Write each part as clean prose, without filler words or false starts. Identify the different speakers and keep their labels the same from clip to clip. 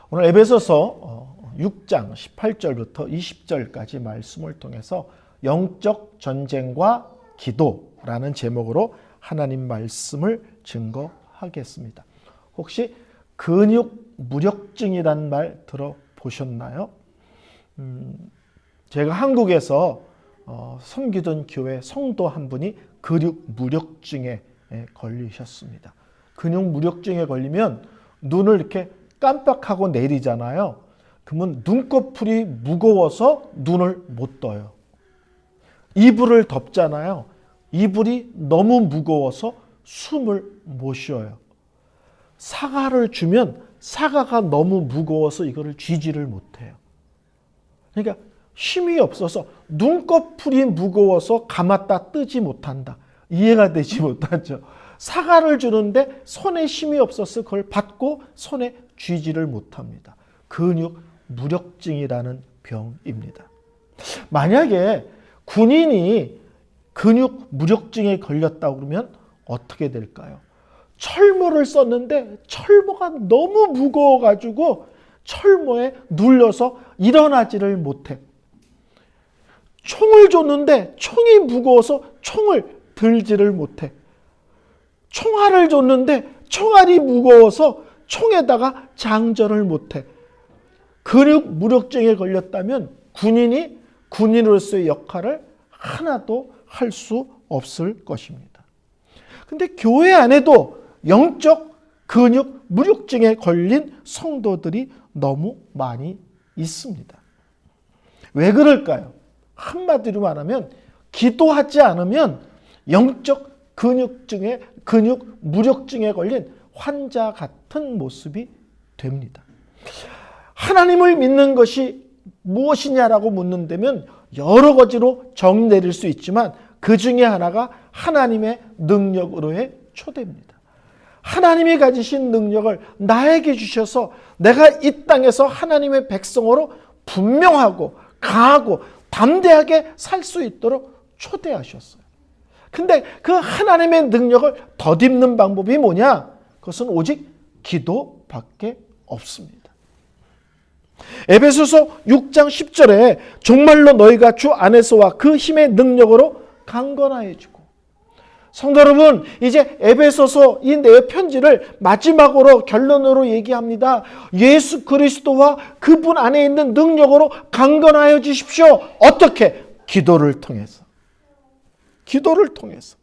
Speaker 1: 오늘 에베소서 6장 18절부터 20절까지 말씀을 통해서 영적 전쟁과 기도라는 제목으로 하나님 말씀을 증거하겠습니다. 혹시 근육 무력증이란 말 들어보셨나요? 제가 한국에서 섬기던 교회 성도 한 분이 근육 무력증에 걸리셨습니다. 근육 무력증에 걸리면 눈을 이렇게 깜빡하고 내리잖아요. 그러면 눈꺼풀이 무거워서 눈을 못 떠요. 이불을 덮잖아요. 이불이 너무 무거워서 숨을 못 쉬어요. 사과를 주면 사과가 너무 무거워서 이거를 쥐지를 못해요. 그러니까 힘이 없어서 눈꺼풀이 무거워서 감았다 뜨지 못한다. 이해가 되지 못하죠. 사과를 주는데 손에 힘이 없어서 그걸 받고 손에 쥐지를 못합니다. 근육 무력증이라는 병입니다. 만약에 군인이 근육 무력증에 걸렸다고 그러면 어떻게 될까요? 철모를 썼는데 철모가 너무 무거워가지고 철모에 눌려서 일어나지를 못해. 총을 줬는데 총이 무거워서 총을 들지를 못해. 총알을 줬는데 총알이 무거워서 총에다가 장전을 못해. 근육 무력증에 걸렸다면 군인이 군인으로서의 역할을 하나도 할 수 없을 것입니다. 근데 교회 안에도 영적 근육 무력증에 걸린 성도들이 너무 많이 있습니다. 왜 그럴까요? 한마디로 말하면 기도하지 않으면 영적 근육 무력증에 걸린 환자 같은 모습이 됩니다. 하나님을 믿는 것이 무엇이냐라고 묻는다면 여러 가지로 정의 내릴 수 있지만 그 중에 하나가 하나님의 능력으로의 초대입니다. 하나님이 가지신 능력을 나에게 주셔서 내가 이 땅에서 하나님의 백성으로 분명하고 강하고 담대하게 살 수 있도록 초대하셨어요. 근데 그 하나님의 능력을 덧입는 방법이 뭐냐? 그것은 오직 기도밖에 없습니다. 에베소서 6장 10절에 정말로 너희가 주 안에서와 그 힘의 능력으로 강건하여지고. 성도 여러분, 이제 에베소서 이 네 편지를 마지막으로 결론으로 얘기합니다. 예수 그리스도와 그분 안에 있는 능력으로 강건하여지십시오. 어떻게? 기도를 통해서. 기도를 통해서.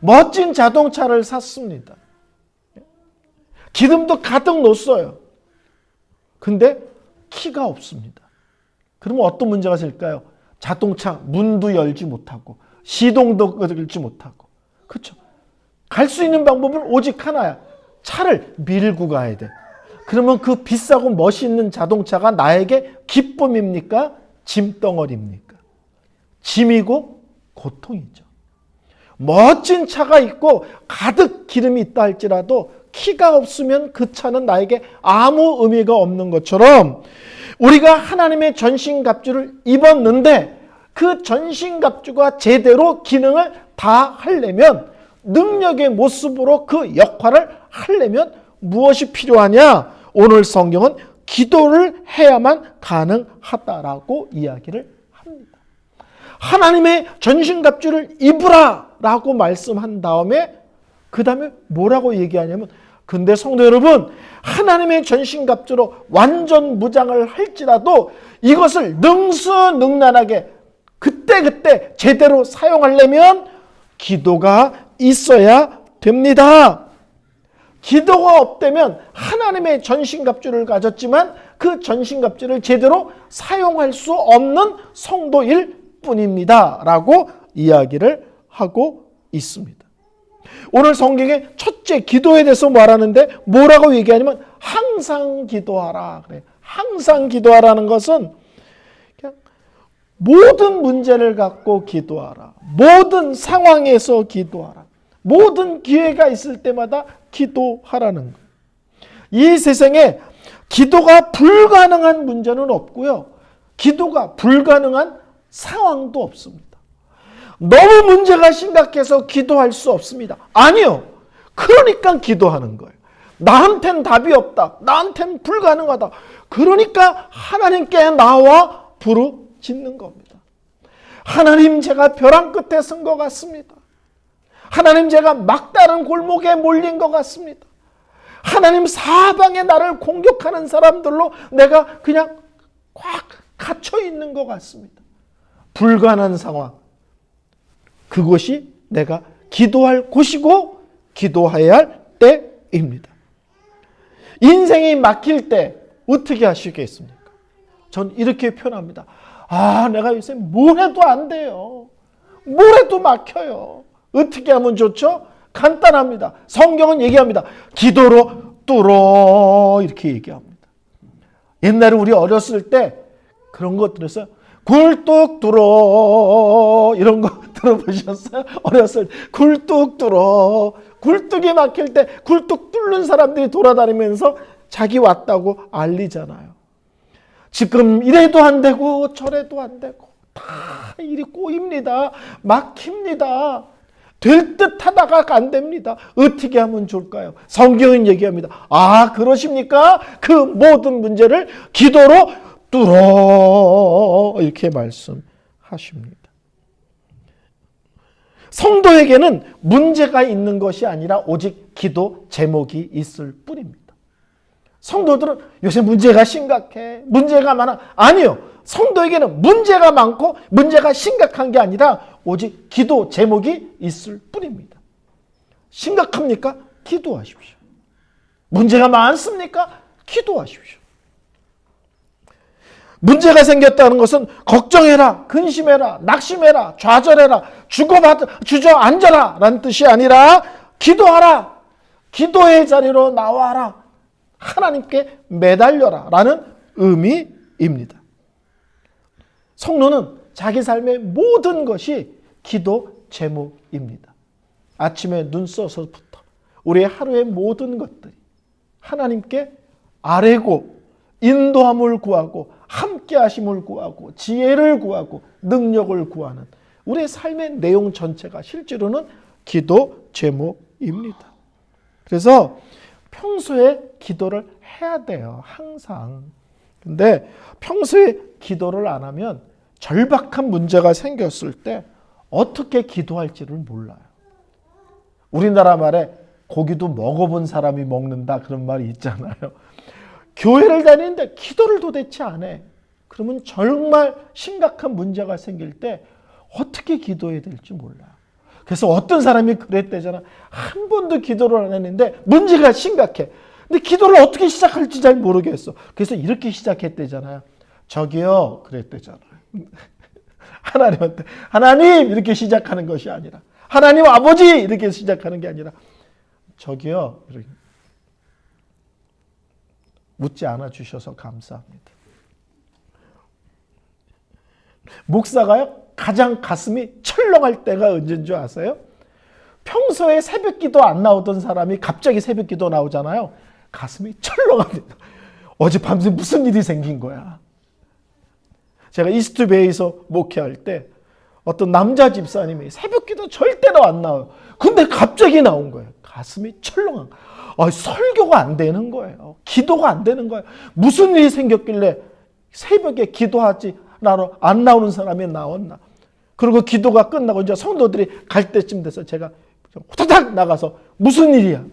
Speaker 1: 멋진 자동차를 샀습니다. 기름도 가득 넣었어요. 근데 키가 없습니다. 그러면 어떤 문제가 생길까요? 자동차 문도 열지 못하고 시동도 걸지 못하고. 그렇죠? 갈 수 있는 방법은 오직 하나야. 차를 밀고 가야 돼. 그러면 그 비싸고 멋있는 자동차가 나에게 기쁨입니까? 짐덩어리입니까? 짐이고 고통이죠. 멋진 차가 있고 가득 기름이 있다 할지라도 키가 없으면 그 차는 나에게 아무 의미가 없는 것처럼 우리가 하나님의 전신갑주를 입었는데 그 전신갑주가 제대로 기능을 다 하려면 능력의 모습으로 그 역할을 하려면 무엇이 필요하냐? 오늘 성경은 기도를 해야만 가능하다라고 이야기를 합니다. 하나님의 전신갑주를 입으라 라고 말씀한 다음에 그 다음에 뭐라고 얘기하냐면 근데 성도 여러분 하나님의 전신갑주로 완전 무장을 할지라도 이것을 능수능란하게 그때그때 제대로 사용하려면 기도가 있어야 됩니다. 기도가 없다면 하나님의 전신갑주를 가졌지만 그 전신갑주를 제대로 사용할 수 없는 성도일 뿐입니다. 라고 이야기를 하고 있습니다. 오늘 성경의 첫째 기도에 대해서 말하는데 뭐라고 얘기하냐면 항상 기도하라. 그래. 항상 기도하라는 것은 그냥 모든 문제를 갖고 기도하라. 모든 상황에서 기도하라. 모든 기회가 있을 때마다 기도하라는 거예요. 이 세상에 기도가 불가능한 문제는 없고요. 기도가 불가능한 상황도 없습니다. 너무 문제가 심각해서 기도할 수 없습니다. 아니요. 그러니까 기도하는 거예요. 나한텐 답이 없다. 나한텐 불가능하다. 그러니까 하나님께 나와 부르짖는 겁니다. 하나님, 제가 벼랑 끝에 선 것 같습니다. 하나님, 제가 막다른 골목에 몰린 것 같습니다. 하나님, 사방에 나를 공격하는 사람들로 내가 그냥 꽉 갇혀 있는 것 같습니다. 불가능한 상황. 그것이 내가 기도할 곳이고 기도해야 할 때입니다. 인생이 막힐 때 어떻게 하시겠습니까? 전 이렇게 표현합니다. 내가 요새 뭘 해도 안 돼요. 뭘 해도 막혀요. 어떻게 하면 좋죠? 간단합니다. 성경은 얘기합니다. 기도로 뚫어, 이렇게 얘기합니다. 옛날에 우리 어렸을 때 그런 것 들었어요. 굴뚝 뚫어, 이런 거 들어보셨어요? 어렸을 때 굴뚝 뚫어. 굴뚝이 막힐 때 굴뚝 뚫는 사람들이 돌아다니면서 자기 왔다고 알리잖아요. 지금 이래도 안 되고 저래도 안 되고 다 일이 꼬입니다. 막힙니다. 될 듯 하다가 안 됩니다. 어떻게 하면 좋을까요? 성경은 얘기합니다. 그러십니까? 그 모든 문제를 기도로 뚫어, 이렇게 말씀하십니다. 성도에게는 문제가 있는 것이 아니라 오직 기도 제목이 있을 뿐입니다. 성도들은 요새 문제가 심각해, 문제가 많아. 아니요. 성도에게는 문제가 많고 문제가 심각한 게 아니라 오직 기도 제목이 있을 뿐입니다. 심각합니까? 기도하십시오. 문제가 많습니까? 기도하십시오. 문제가 생겼다는 것은 걱정해라, 근심해라, 낙심해라, 좌절해라, 주저앉아라 라는 뜻이 아니라 기도하라, 기도의 자리로 나와라, 하나님께 매달려라 라는 의미입니다. 성도는 자기 삶의 모든 것이 기도 제목입니다. 아침에 눈 써서부터 우리의 하루의 모든 것들이 하나님께 아뢰고 인도함을 구하고 함께 하심을 구하고 지혜를 구하고 능력을 구하는 우리의 삶의 내용 전체가 실제로는 기도 제목입니다. 그래서 평소에 기도를 해야 돼요. 항상. 근데 평소에 기도를 안 하면 절박한 문제가 생겼을 때 어떻게 기도할지를 몰라요. 우리나라 말에 고기도 먹어본 사람이 먹는다, 그런 말이 있잖아요. 교회를 다니는데 기도를 도대체 안 해. 그러면 정말 심각한 문제가 생길 때 어떻게 기도해야 될지 몰라요. 그래서 어떤 사람이 그랬대잖아. 한 번도 기도를 안 했는데 문제가 심각해. 근데 기도를 어떻게 시작할지 잘 모르겠어. 그래서 이렇게 시작했대잖아요. 저기요, 그랬대잖아요. 하나님한테, 하나님, 이렇게 시작하는 것이 아니라, 하나님 아버지, 이렇게 시작하는 게 아니라, 저기요, 이렇게 묻지 않아 주셔서 감사합니다. 목사가요, 가장 가슴이 철렁할 때가 언제인 줄 아세요? 평소에 새벽 기도 안 나오던 사람이 갑자기 새벽 기도 나오잖아요. 가슴이 철렁합니다. 어젯밤새 무슨 일이 생긴 거야. 제가 이스트베이에서 목회할 때 어떤 남자 집사님이 새벽 기도 절대로 안 나와요. 근데 갑자기 나온 거예요. 가슴이 철렁한 거예요. 설교가 안 되는 거예요. 기도가 안 되는 거예요. 무슨 일이 생겼길래 새벽에 기도하지 나로 안 나오는 사람이 나왔나. 그리고 기도가 끝나고 이제 성도들이 갈 때쯤 돼서 제가 후다닥 나가서 무슨 일이야?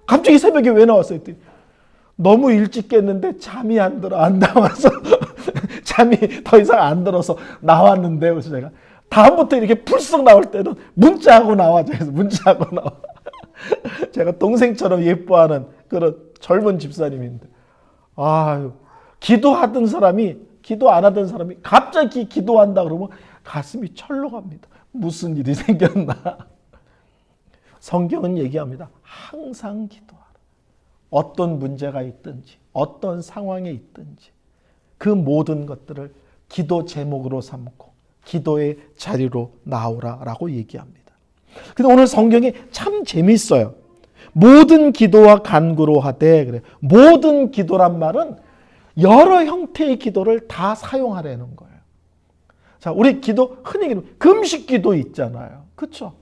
Speaker 1: 갑자기 새벽에 왜 나왔어? 했더니 너무 일찍 깼는데 잠이 안 들어. 안 나와서 잠이 더 이상 안 들어서 나왔는데, 그래서 제가 다음부터 이렇게 불쑥 나올 때는 문자하고 나와줘. 그래서 문자하고 나와. 제가 동생처럼 예뻐하는 그런 젊은 집사님인데, 기도하던 사람이, 기도 안 하던 사람이 갑자기 기도한다 그러면 가슴이 철렁합니다. 무슨 일이 생겼나. 성경은 얘기합니다. 항상 기도하라. 어떤 문제가 있든지, 어떤 상황에 있든지 그 모든 것들을 기도 제목으로 삼고 기도의 자리로 나오라라고 얘기합니다. 근데 오늘 성경이 참 재밌어요. 모든 기도와 간구로 하되, 그래. 모든 기도란 말은 여러 형태의 기도를 다 사용하라는 거예요. 자, 우리 기도 흔히 금식 기도 있잖아요. 그렇죠?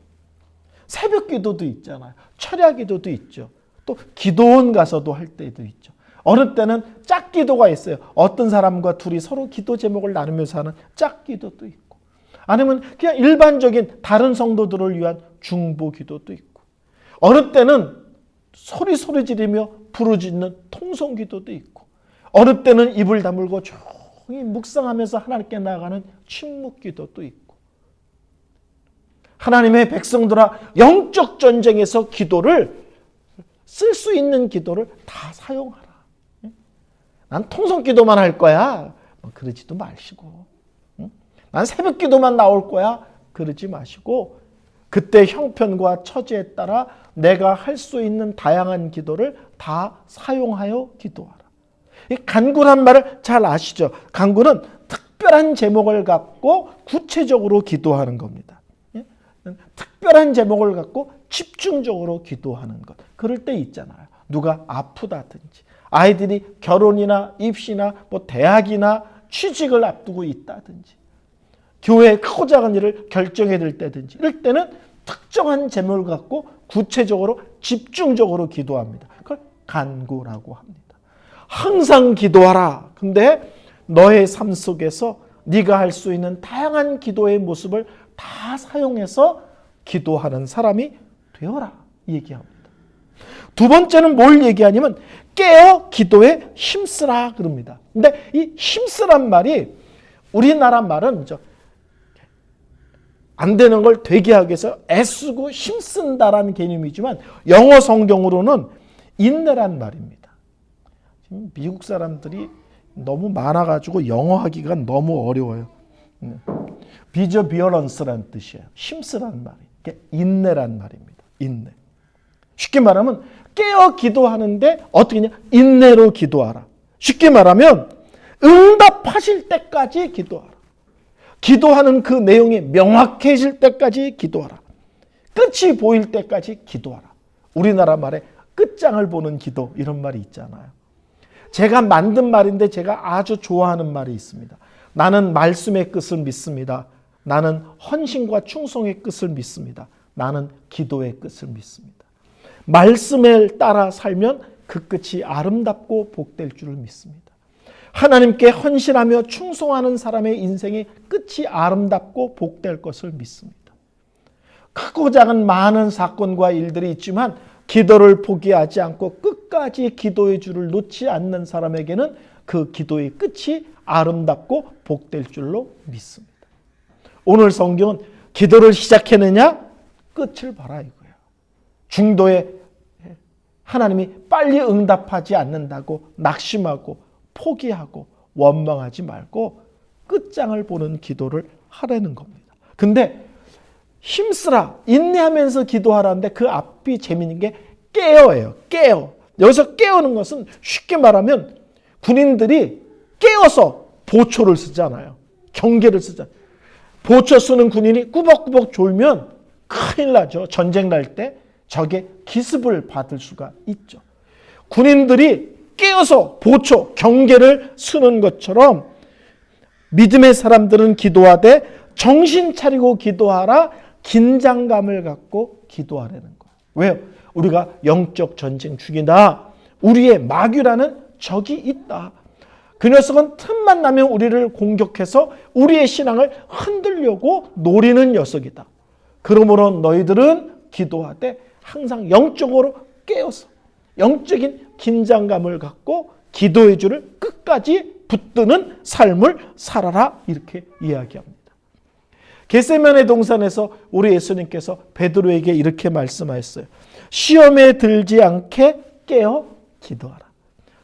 Speaker 1: 새벽 기도도 있잖아요. 철야 기도도 있죠. 또 기도원 가서도 할 때도 있죠. 어느 때는 짝기도가 있어요. 어떤 사람과 둘이 서로 기도 제목을 나누면서 하는 짝기도도 있고, 아니면 그냥 일반적인 다른 성도들을 위한 중보기도도 있고, 어느 때는 소리 지르며 부르짖는 통성기도도 있고, 어느 때는 입을 다물고 조용히 묵상하면서 하나님께 나아가는 침묵기도도 있고, 하나님의 백성들아 영적 전쟁에서 기도를 쓸 수 있는 기도를 다 사용하라. 난 통성기도만 할 거야. 그러지도 마시고, 난 새벽기도만 나올 거야. 그러지 마시고, 그때 형편과 처지에 따라 내가 할 수 있는 다양한 기도를 다 사용하여 기도하라. 이 간구란 말을 잘 아시죠? 간구는 특별한 제목을 갖고 구체적으로 기도하는 겁니다. 특별한 제목을 갖고 집중적으로 기도하는 것. 그럴 때 있잖아요. 누가 아프다든지, 아이들이 결혼이나 입시나 대학이나 취직을 앞두고 있다든지, 교회의 크고 작은 일을 결정해야 될 때든지, 이럴 때는 특정한 제목을 갖고 구체적으로 집중적으로 기도합니다. 그걸 간구라고 합니다. 항상 기도하라. 근데 너의 삶 속에서 네가 할 수 있는 다양한 기도의 모습을 다 사용해서 기도하는 사람이 되어라 얘기합니다. 두 번째는 뭘 얘기하냐면 깨어 기도에 힘쓰라 그럽니다. 근데 이 힘쓰란 말이 우리나라 말은 안 되는 걸 되게 하기 위해서 애쓰고 힘쓴다라는 개념이지만 영어 성경으로는 인내란 말입니다. 지금 미국 사람들이 너무 많아가지고 영어 하기가 너무 어려워요. 비저비어런스라는 뜻이에요. 힘쓰라는 말이. 인내란 말입니다. 인내. 쉽게 말하면 깨어 기도하는데 어떻게 하냐? 인내로 기도하라. 쉽게 말하면 응답하실 때까지 기도하라. 기도하는 그 내용이 명확해질 때까지 기도하라. 끝이 보일 때까지 기도하라. 우리나라 말에 끝장을 보는 기도, 이런 말이 있잖아요. 제가 만든 말인데 제가 아주 좋아하는 말이 있습니다. 나는 말씀의 끝을 믿습니다. 나는 헌신과 충성의 끝을 믿습니다. 나는 기도의 끝을 믿습니다. 말씀에 따라 살면 그 끝이 아름답고 복될 줄을 믿습니다. 하나님께 헌신하며 충성하는 사람의 인생의 끝이 아름답고 복될 것을 믿습니다. 크고 작은 많은 사건과 일들이 있지만 기도를 포기하지 않고 끝까지 기도의 줄을 놓지 않는 사람에게는 그 기도의 끝이 아름답고 복될 줄로 믿습니다. 오늘 성경은 기도를 시작했느냐? 끝을 봐라 이거예요. 중도에 하나님이 빨리 응답하지 않는다고 낙심하고 포기하고 원망하지 말고 끝장을 보는 기도를 하라는 겁니다. 근데 힘쓰라, 인내하면서 기도하라는데 그 앞이 재미있는 게 깨어예요. 깨어. 여기서 깨우는 것은 쉽게 말하면 군인들이 깨어서 보초를 쓰잖아요. 경계를 쓰잖아요. 보초 쓰는 군인이 꾸벅꾸벅 졸면 큰일 나죠. 전쟁 날 때 적의 기습을 받을 수가 있죠. 군인들이 깨어서 보초, 경계를 쓰는 것처럼 믿음의 사람들은 기도하되 정신 차리고 기도하라, 긴장감을 갖고 기도하라는 거예요. 왜요? 우리가 영적 전쟁 중이다. 우리의 마귀라는 적이 있다. 그 녀석은 틈만 나면 우리를 공격해서 우리의 신앙을 흔들려고 노리는 녀석이다. 그러므로 너희들은 기도하되 항상 영적으로 깨어서 영적인 긴장감을 갖고 기도의 줄을 끝까지 붙드는 삶을 살아라, 이렇게 이야기합니다. 겟세마네 동산에서 우리 예수님께서 베드로에게 이렇게 말씀하셨어요. 시험에 들지 않게 깨어 기도하라.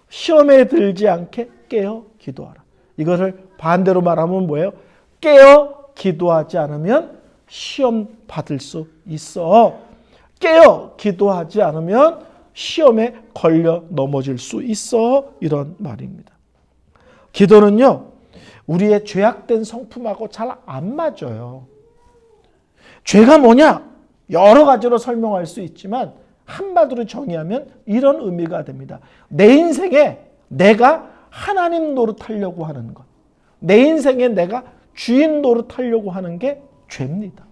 Speaker 1: 시험에 들지 않게 깨어 기도하라. 이것을 반대로 말하면 뭐예요? 깨어 기도하지 않으면 시험 받을 수 있어. 깨어 기도하지 않으면 시험에 걸려 넘어질 수 있어. 이런 말입니다. 기도는요, 우리의 죄악된 성품하고 잘 안 맞아요. 죄가 뭐냐? 여러 가지로 설명할 수 있지만 한마디로 정의하면 이런 의미가 됩니다. 내 인생에 내가 하나님 노릇하려고 하는 것, 내 인생에 내가 주인 노릇하려고 하는 게 죄입니다.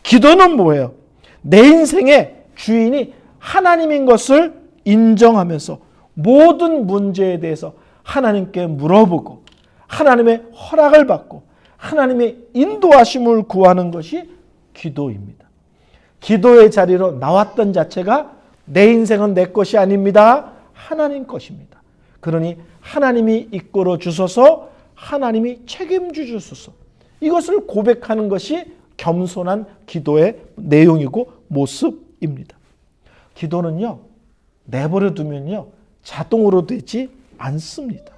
Speaker 1: 기도는 뭐예요? 내 인생의 주인이 하나님인 것을 인정하면서 모든 문제에 대해서 하나님께 물어보고 하나님의 허락을 받고 하나님의 인도하심을 구하는 것이 기도입니다. 기도의 자리로 나왔던 자체가 내 인생은 내 것이 아닙니다. 하나님 것입니다. 그러니 하나님이 이끌어 주소서, 하나님이 책임져 주소서. 이것을 고백하는 것이 겸손한 기도의 내용이고 모습입니다. 기도는요, 내버려 두면요, 자동으로 되지 않습니다.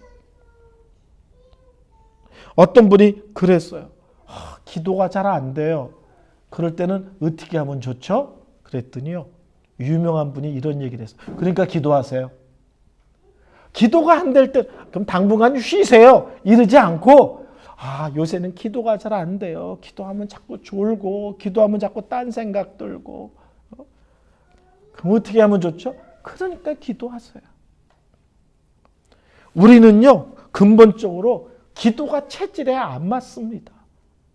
Speaker 1: 어떤 분이 그랬어요. 기도가 잘 안 돼요. 그럴 때는 어떻게 하면 좋죠? 그랬더니요, 유명한 분이 이런 얘기를 했어요. 그러니까 기도하세요. 기도가 안 될 때 그럼 당분간 쉬세요. 이러지 않고 요새는 기도가 잘 안 돼요. 기도하면 자꾸 졸고 기도하면 자꾸 딴 생각 들고 그럼 어떻게 하면 좋죠? 그러니까 기도하세요. 우리는요, 근본적으로 기도가 체질에 안 맞습니다.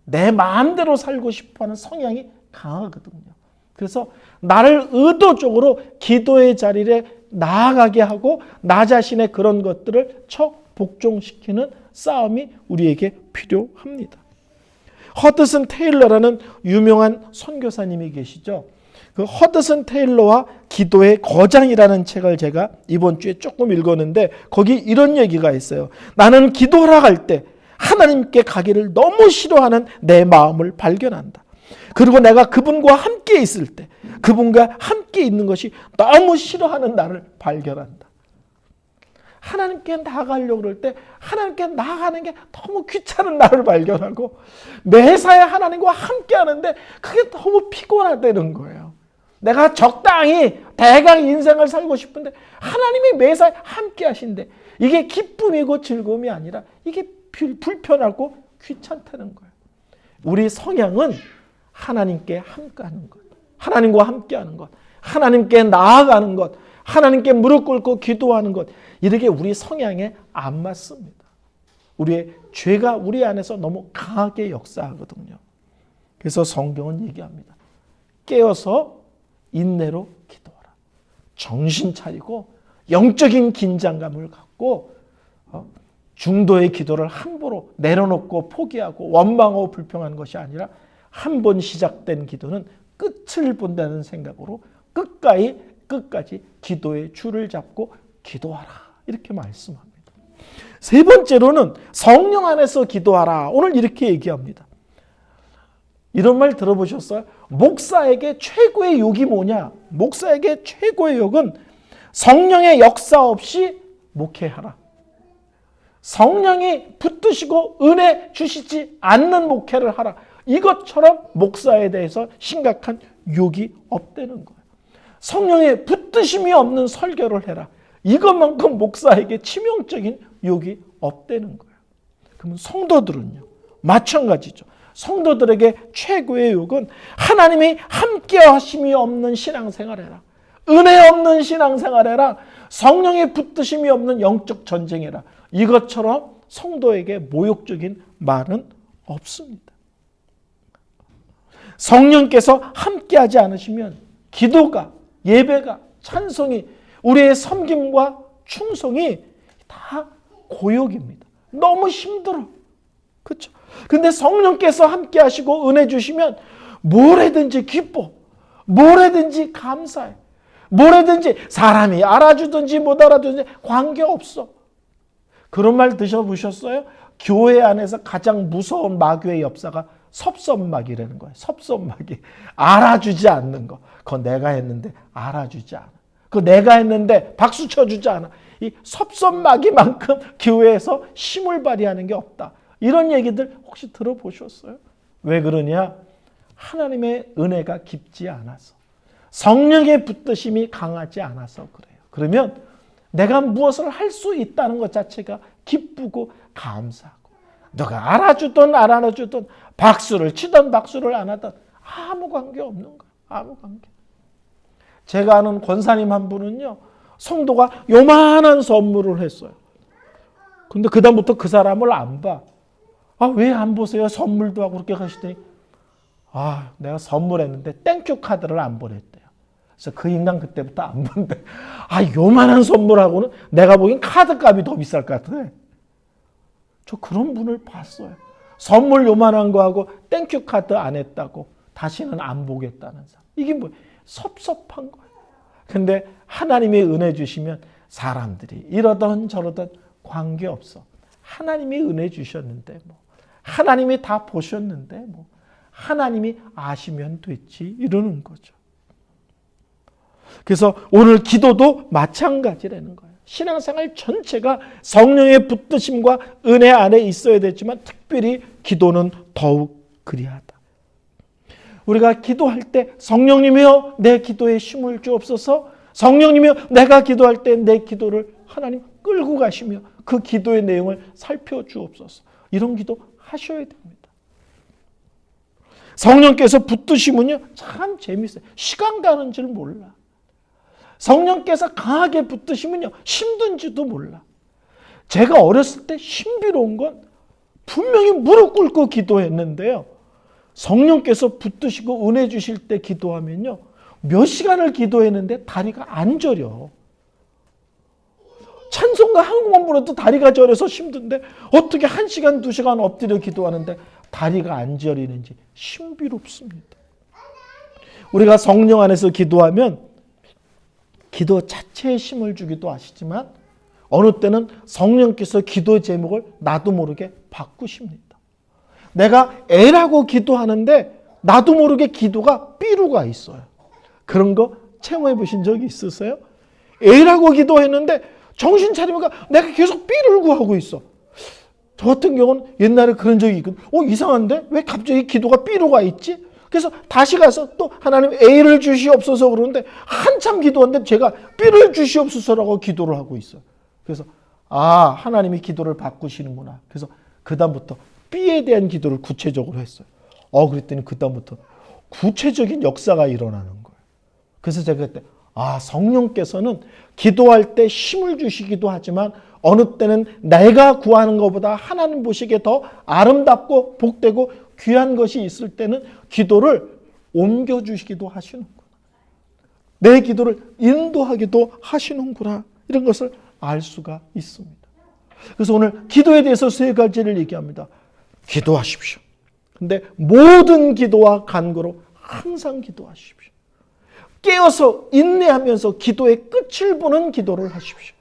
Speaker 1: 내 마음대로 살고 싶어하는 성향이 강하거든요. 그래서 나를 의도적으로 기도의 자리에 나아가게 하고 나 자신의 그런 것들을 복종시키는 싸움이 우리에게 필요합니다. 허드슨 테일러라는 유명한 선교사님이 계시죠. 그 허드슨 테일러와 기도의 거장이라는 책을 제가 이번 주에 조금 읽었는데 거기 이런 얘기가 있어요. 나는 기도하러 갈 때 하나님께 가기를 너무 싫어하는 내 마음을 발견한다. 그리고 내가 그분과 함께 있을 때 그분과 함께 있는 것이 너무 싫어하는 나를 발견한다. 하나님께 나아가려고 그럴 때 하나님께 나아가는 게 너무 귀찮은 나를 발견하고 매사에 하나님과 함께 하는데 그게 너무 피곤하다는 거예요. 내가 적당히 대강 인생을 살고 싶은데 하나님이 매사에 함께 하신데 이게 기쁨이고 즐거움이 아니라 이게 불편하고 귀찮다는 거예요. 우리 성향은 하나님께 함께하는 것, 하나님과 함께하는 것, 하나님께 나아가는 것, 하나님께 무릎 꿇고 기도하는 것, 이렇게 우리 성향에 안 맞습니다. 우리의 죄가 우리 안에서 너무 강하게 역사하거든요. 그래서 성경은 얘기합니다. 깨어서 인내로 기도하라. 정신 차리고 영적인 긴장감을 갖고 중도의 기도를 함부로 내려놓고 포기하고 원망하고 불평하는 것이 아니라 한 번 시작된 기도는 끝을 본다는 생각으로 끝까지 기도의 줄을 잡고 기도하라. 이렇게 말씀합니다. 세 번째로는 성령 안에서 기도하라. 오늘 이렇게 얘기합니다. 이런 말 들어보셨어요? 목사에게 최고의 욕이 뭐냐? 목사에게 최고의 욕은 성령의 역사 없이 목회하라. 성령이 붙드시고 은혜 주시지 않는 목회를 하라. 이것처럼 목사에 대해서 심각한 욕이 없다는 거예요. 성령의 붙드심이 없는 설교를 해라. 이것만큼 목사에게 치명적인 욕이 없다는 거예요. 그러면 성도들은요, 마찬가지죠. 성도들에게 최고의 욕은 하나님이 함께 하심이 없는 신앙생활 해라. 은혜 없는 신앙생활 해라. 성령의 붙드심이 없는 영적 전쟁해라. 이것처럼 성도에게 모욕적인 말은 없습니다. 성령께서 함께하지 않으시면 기도가, 예배가, 찬송이, 우리의 섬김과 충성이 다 고역입니다. 너무 힘들어. 그렇죠? 근데 성령께서 함께 하시고 은혜 주시면 뭐래든지 기뻐. 뭐래든지 감사해. 뭐래든지 사람이 알아주든지 못 알아주든지 관계없어. 그런 말 드셔보셨어요? 교회 안에서 가장 무서운 마귀의 엽사가 섭섭마귀라는 거예요. 섭섭마귀. 알아주지 않는 거. 그거 내가 했는데 알아주지 않아. 그거 내가 했는데 박수 쳐주지 않아. 이 섭섭마귀만큼 교회에서 힘을 발휘하는 게 없다. 이런 얘기들 혹시 들어보셨어요? 왜 그러냐? 하나님의 은혜가 깊지 않아서. 성령의 붙드심이 강하지 않아서 그래요. 그러면 내가 무엇을 할 수 있다는 것 자체가 기쁘고 감사하고 너가 알아주든 안 알아주든 박수를 치든 박수를 안 하든 아무 관계 없는 거예요. 아무 관계. 제가 아는 권사님 한 분은요. 성도가 요만한 선물을 했어요. 근데 그다음부터 그 사람을 안 봐. 왜 안 보세요? 선물도 하고 그렇게 하시더니 내가 선물했는데 땡큐 카드를 안 보냈대요. 그래서 그 인간 그때부터 안 본대. 요만한 선물하고는 내가 보기엔 카드값이 더 비쌀 것 같아. 저 그런 분을 봤어요. 선물 요만한 거하고 땡큐 카드 안 했다고 다시는 안 보겠다는 사람. 이게 뭐 섭섭한 거예요. 근데 하나님의 은혜 주시면 사람들이 이러던 저러던 관계없어. 하나님이 은혜 주셨는데 뭐 하나님이 다 보셨는데 뭐 하나님이 아시면 됐지 이러는 거죠. 그래서 오늘 기도도 마찬가지라는 거예요. 신앙생활 전체가 성령의 붙드심과 은혜 안에 있어야 되지만 특별히 기도는 더욱 그리하다. 우리가 기도할 때 성령님이여 내 기도에 힘을 주옵소서, 성령님이여 내가 기도할 때 내 기도를 하나님 끌고 가시며 그 기도의 내용을 살펴주옵소서, 이런 기도 하셔야 됩니다. 성령께서 붙드시면요 참 재밌어요. 시간 가는 줄 몰라. 성령께서 강하게 붙드시면요 힘든지도 몰라. 제가 어렸을 때 신비로운 건 분명히 무릎 꿇고 기도했는데요, 성령께서 붙드시고 은혜 주실 때 기도하면요 몇 시간을 기도했는데 다리가 안 저려. 찬송가 한 곡만 불러도 다리가 저려서 힘든데 어떻게 1시간, 2시간 엎드려 기도하는데 다리가 안 저리는지 신비롭습니다. 우리가 성령 안에서 기도하면 기도 자체에 힘을 주기도 하시지만 어느 때는 성령께서 기도 제목을 나도 모르게 바꾸십니다. 내가 A라고 기도하는데 나도 모르게 기도가 B로가 있어요. 그런 거 체험해 보신 적이 있으세요? A라고 기도했는데 정신 차리니까 내가 계속 B를 구하고 있어. 저 같은 경우는 옛날에 그런 적이 있거든. 이상한데? 왜 갑자기 기도가 B로 가 있지? 그래서 다시 가서 또 하나님 A를 주시옵소서 그러는데 한참 기도하는데 제가 B를 주시옵소서라고 기도를 하고 있어요. 그래서 하나님이 기도를 바꾸시는구나. 그래서 그 다음부터 B에 대한 기도를 구체적으로 했어요. 그랬더니 그 다음부터 구체적인 역사가 일어나는 거예요. 그래서 제가 그때 성령께서는 기도할 때 힘을 주시기도 하지만 어느 때는 내가 구하는 것보다 하나님 보시기에 더 아름답고 복되고 귀한 것이 있을 때는 기도를 옮겨주시기도 하시는구나. 내 기도를 인도하기도 하시는구나. 이런 것을 알 수가 있습니다. 그래서 오늘 기도에 대해서 3가지를 얘기합니다. 기도하십시오. 근데 모든 기도와 간구로 항상 기도하십시오. 깨어서 인내하면서 기도의 끝을 보는 기도를 하십시오.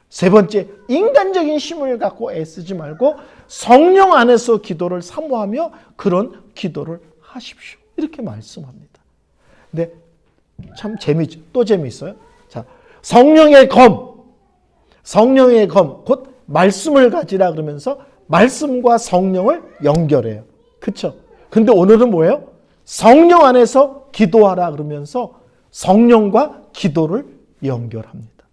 Speaker 1: 3번째, 인간적인 힘을 갖고 애쓰지 말고 성령 안에서 기도를 사모하며 그런 기도를 하십시오. 이렇게 말씀합니다. 근데 참 재미있죠. 또 재미있어요. 자, 성령의 검, 곧 말씀을 가지라 그러면서 말씀과 성령을 연결해요. 그렇죠? 근데 오늘은 뭐예요? 성령 안에서 기도하라 그러면서 성령과 기도를 연결합니다.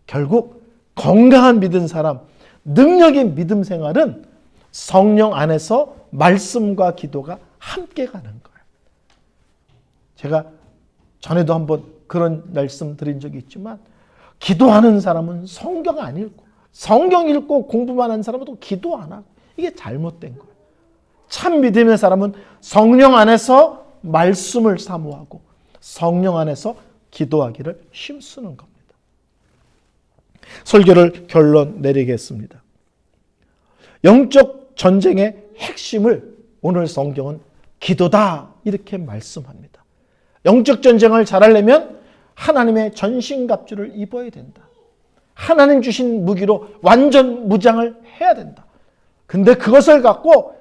Speaker 1: 결국 건강한 믿은 사람, 능력의 믿음 생활은 성령 안에서 말씀과 기도가 함께 가는 거예요. 제가 전에도 한번 그런 말씀 드린 적이 있지만 기도하는 사람은 성경 안 읽고 성경 읽고 공부만 하는 사람은 또 기도 안 하고 이게 잘못된 거예요. 참 믿음의 사람은 성령 안에서 말씀을 사모하고 성령 안에서 기도하기를 힘쓰는 겁니다. 설교를 결론 내리겠습니다. 영적 전쟁의 핵심을 오늘 성경은 기도다 이렇게 말씀합니다. 영적 전쟁을 잘하려면 하나님의 전신갑주를 입어야 된다. 하나님 주신 무기로 완전 무장을 해야 된다. 근데 그것을 갖고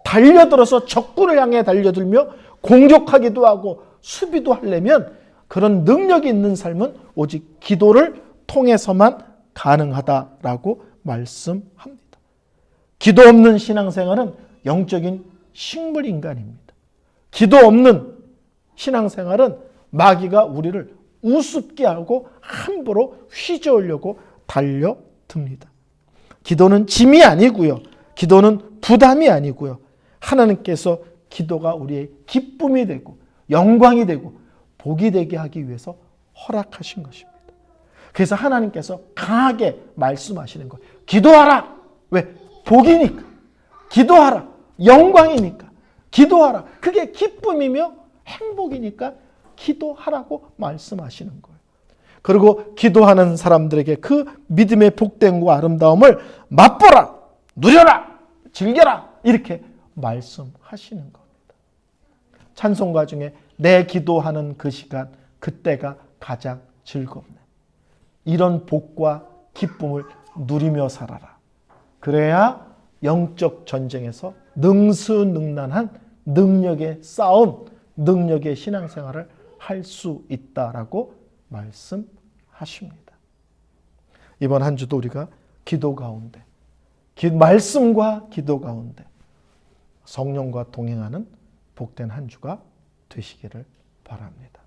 Speaker 1: 달려들어서 적군을 향해 달려들며 공격하기도 하고 수비도 하려면 그런 능력이 있는 삶은 오직 기도를 통해서만 가능하다라고 말씀합니다. 기도 없는 신앙생활은 영적인 식물인간입니다. 기도 없는 신앙생활은 마귀가 우리를 우습게 하고 함부로 휘저으려고 달려듭니다. 기도는 짐이 아니고요. 기도는 부담이 아니고요. 하나님께서 기도가 우리의 기쁨이 되고 영광이 되고 복이 되게 하기 위해서 허락하신 것입니다. 그래서 하나님께서 강하게 말씀하시는 거예요. 기도하라. 왜? 복이니까. 기도하라. 영광이니까. 기도하라. 그게 기쁨이며 행복이니까 기도하라고 말씀하시는 거예요. 그리고 기도하는 사람들에게 그 믿음의 복됨과 아름다움을 맛보라, 누려라, 즐겨라 이렇게 말씀하시는 겁니다. 찬송가 중에 내 기도하는 그 시간, 그때가 가장 즐겁네. 이런 복과 기쁨을 누리며 살아라. 그래야 영적 전쟁에서 능수능란한 능력의 싸움, 능력의 신앙생활을 할 수 있다라고 말씀하십니다. 이번 한 주도 우리가 기도 가운데, 말씀과 기도 가운데 성령과 동행하는 복된 한 주가 되시기를 바랍니다.